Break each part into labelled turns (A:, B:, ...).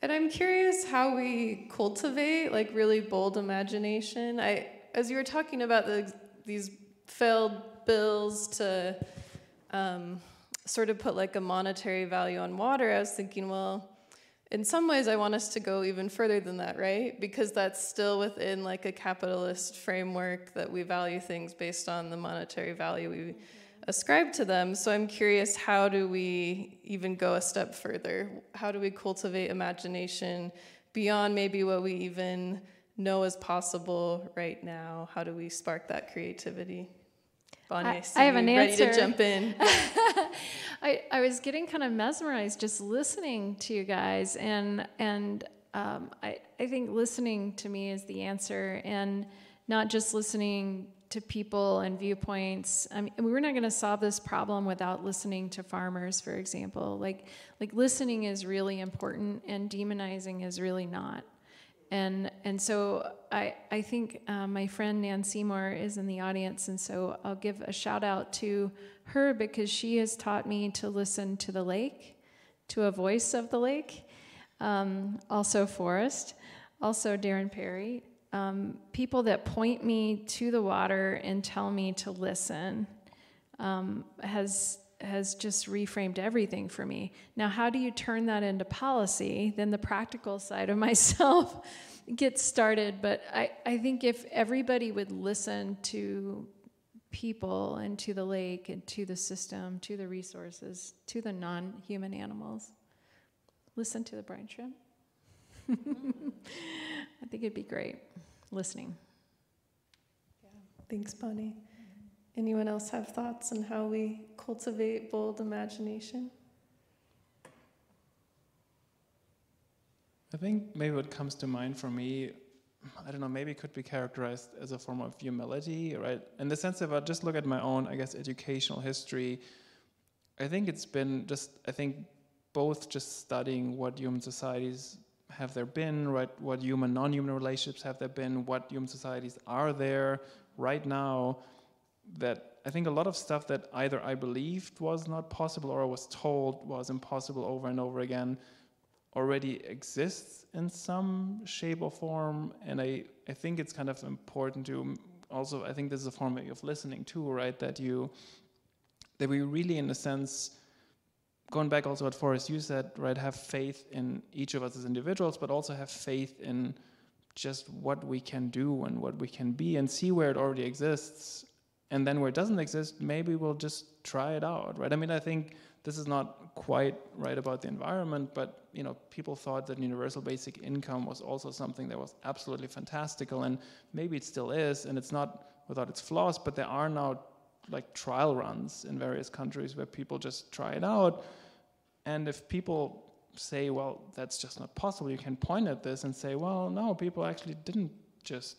A: And I'm curious how we cultivate like really bold imagination. As you were talking about these failed bills to sort of put like a monetary value on water, I was thinking, well, in some ways I want us to go even further than that, right? Because that's still within like a capitalist framework that we value things based on the monetary value we ascribe to them. So I'm curious, how do we even go a step further? How do we cultivate imagination beyond maybe what we even know is possible right now? How do we spark that creativity? Bonnie,
B: I have an answer.
A: Ready to jump in.
B: I was getting kind of mesmerized just listening to you guys, and I think listening to me is the answer, and not just listening to people and viewpoints. I mean, we're not going to solve this problem without listening to farmers, for example. Like listening is really important, and demonizing is really not. And so I think my friend Nan Seymour is in the audience, and so I'll give a shout out to her because she has taught me to listen to the lake, to a voice of the lake. Also Forrest, also Darren Perry. People that point me to the water and tell me to listen has just reframed everything for me. Now, how do you turn that into policy? Then the practical side of myself gets started. But I think if everybody would listen to people and to the lake and to the system, to the resources, to the non-human animals, listen to the brine shrimp. I think it'd be great. Listening.
A: Yeah. Thanks, Bonnie. Anyone else have thoughts on how we cultivate bold imagination?
C: I think maybe what comes to mind for me, I don't know, maybe it could be characterized as a form of humility, right? In the sense of, I just look at my own, I guess, educational history. I think it's been both just studying what human societies have there been, right? What human, non-human relationships have there been, what human societies are there right now, that I think a lot of stuff that either I believed was not possible or I was told was impossible over and over again already exists in some shape or form. And I think it's kind of important to also, I think this is a form of listening too, right? That we really, in a sense, going back also what Forrest, you said, right, have faith in each of us as individuals, but also have faith in just what we can do and what we can be and see where it already exists. And then where it doesn't exist, maybe we'll just try it out, right? I mean, I think this is not quite right about the environment, but people thought that universal basic income was also something that was absolutely fantastical, and maybe it still is, and it's not without its flaws, but there are now like trial runs in various countries where people just try it out. And if people say, well, that's just not possible, you can point at this and say, well, no, people actually didn't just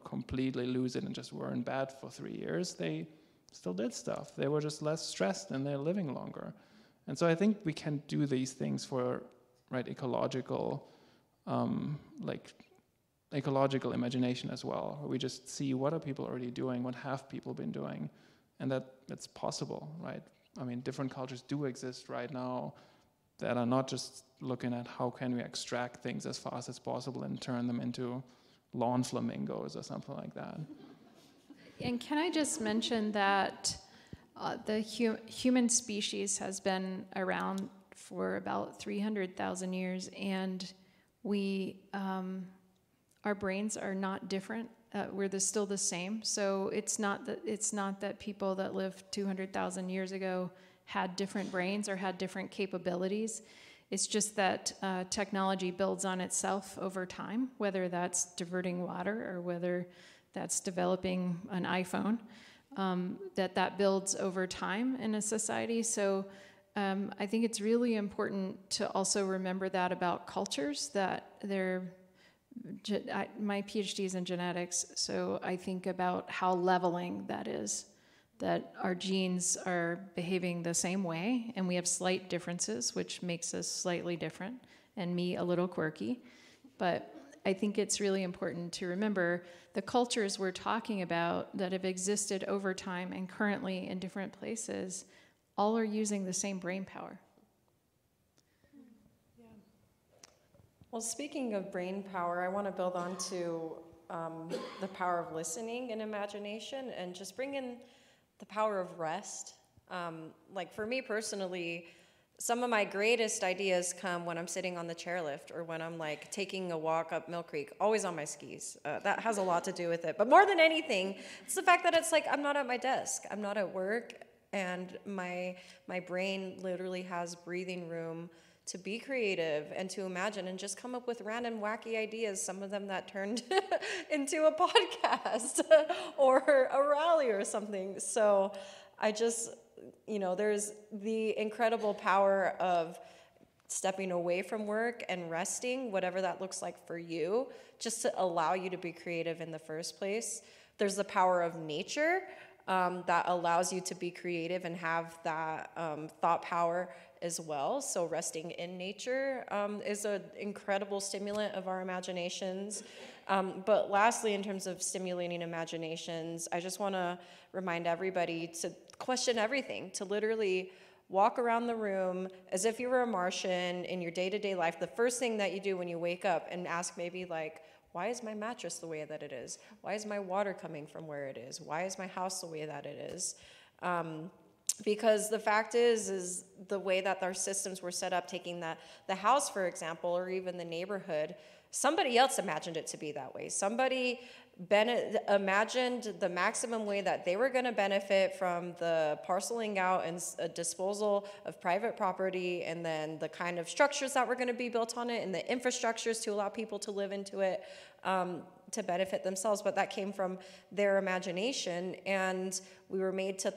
C: completely lose it and just were in bed for 3 years. They still did stuff. They were just less stressed and they're living longer. And so I think we can do these things for ecological imagination as well. We just see what are people already doing, what have people been doing, and that's possible, right? I mean, different cultures do exist right now that are not just looking at how can we extract things as fast as possible and turn them into lawn flamingos or something like that.
B: And can I just mention that the human species has been around for about 300,000 years, and our brains are not different. We're still the same. So it's not that people that lived 200,000 years ago had different brains or had different capabilities. It's just that technology builds on itself over time, whether that's diverting water or whether that's developing an iPhone, that builds over time in a society. So I think it's really important to also remember that about cultures, that my PhD is in genetics, so I think about how leveling that is, that our genes are behaving the same way, and we have slight differences, which makes us slightly different, and me a little quirky. But I think it's really important to remember the cultures we're talking about that have existed over time and currently in different places, all are using the same brain power.
D: Well, speaking of brain power, I want to build on to the power of listening and imagination, and just bring in the power of rest. Like for me personally, some of my greatest ideas come when I'm sitting on the chairlift, or when I'm like taking a walk up Mill Creek, always on my skis. That has a lot to do with it. But more than anything, it's the fact that it's like I'm not at my desk, I'm not at work, and my brain literally has breathing room to be creative and to imagine and just come up with random wacky ideas, some of them that turned into a podcast or a rally or something. So I just, there's the incredible power of stepping away from work and resting, whatever that looks like for you, just to allow you to be creative in the first place. There's the power of nature that allows you to be creative and have that thought power as well. So resting in nature is an incredible stimulant of our imaginations. But lastly, in terms of stimulating imaginations, I just want to remind everybody to question everything, to literally walk around the room as if you were a Martian in your day-to-day life. The first thing that you do when you wake up, and ask maybe like, why is my mattress the way that it is? Why is my water coming from where it is? Why is my house the way that it is? Because the fact is the way that our systems were set up, taking the house, for example, or even the neighborhood, somebody else imagined it to be that way. Somebody imagined the maximum way that they were going to benefit from the parceling out and disposal of private property, and then the kind of structures that were going to be built on it, and the infrastructures to allow people to live into it to benefit themselves. But that came from their imagination, and we were made to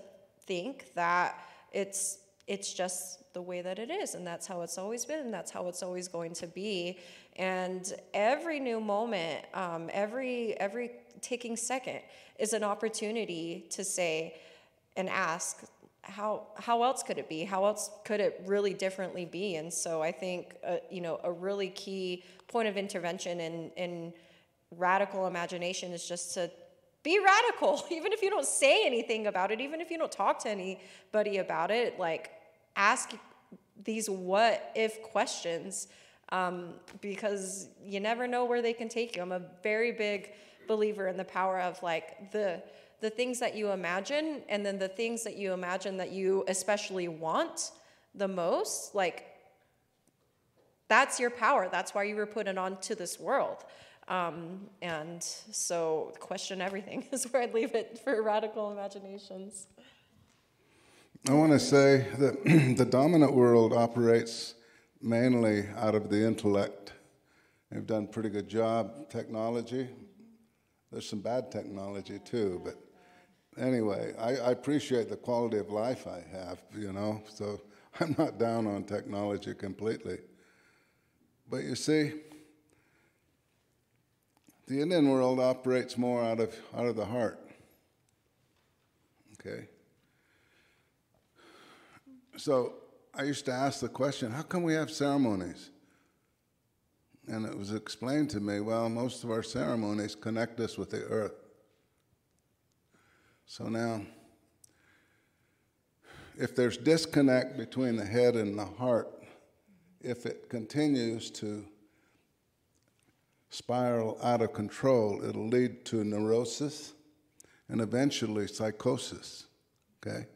D: think that it's just the way that it is, and that's how it's always been, and that's how it's always going to be. And every new moment, every ticking second is an opportunity to say and ask, how else could it be? How else could it really differently be? And so I think a really key point of intervention in radical imagination is just to be radical, even if you don't say anything about it, even if you don't talk to anybody about it. Like, ask these what if questions, because you never know where they can take you. I'm a very big believer in the power of like the things that you imagine, and then the things that you imagine that you especially want the most, like that's your power. That's why you were put onto this world. And so question everything is where I'd leave it for radical imaginations.
E: I want to say that the dominant world operates mainly out of the intellect. They've done a pretty good job. Technology, there's some bad technology too, but anyway, I appreciate the quality of life I have, so I'm not down on technology completely. But you see, the Indian world operates more out of the heart. Okay? So I used to ask the question, how come we have ceremonies? And it was explained to me, well, most of our ceremonies connect us with the earth. So now, if there's disconnect between the head and the heart, if it continues to spiral out of control, it'll lead to neurosis and eventually psychosis, okay?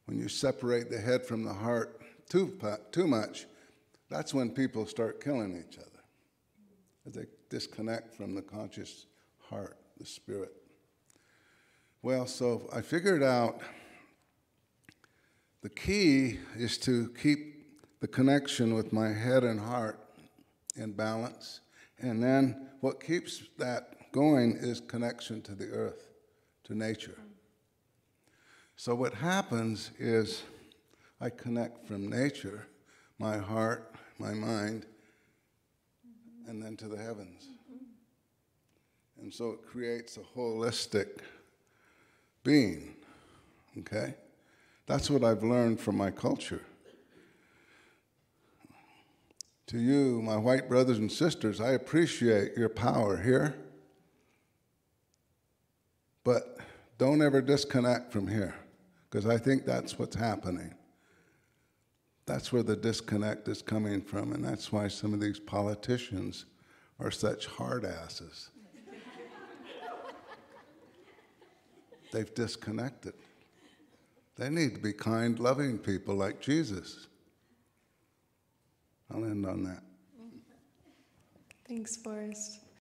E: When you separate the head from the heart too much, that's when people start killing each other. They disconnect from the conscious heart, the spirit. Well, so I figured out the key is to keep the connection with my head and heart in balance. And then what keeps that going is connection to the earth, to nature. So what happens is I connect from nature, my heart, my mind, and then to the heavens. And so it creates a holistic being, okay? That's what I've learned from my culture. To you, my white brothers and sisters, I appreciate your power here, but don't ever disconnect from here, because I think that's what's happening. That's where the disconnect is coming from, and that's why some of these politicians are such hard asses. They've disconnected. They need to be kind, loving people like Jesus. I'll end on that.
A: Thanks, Forrest.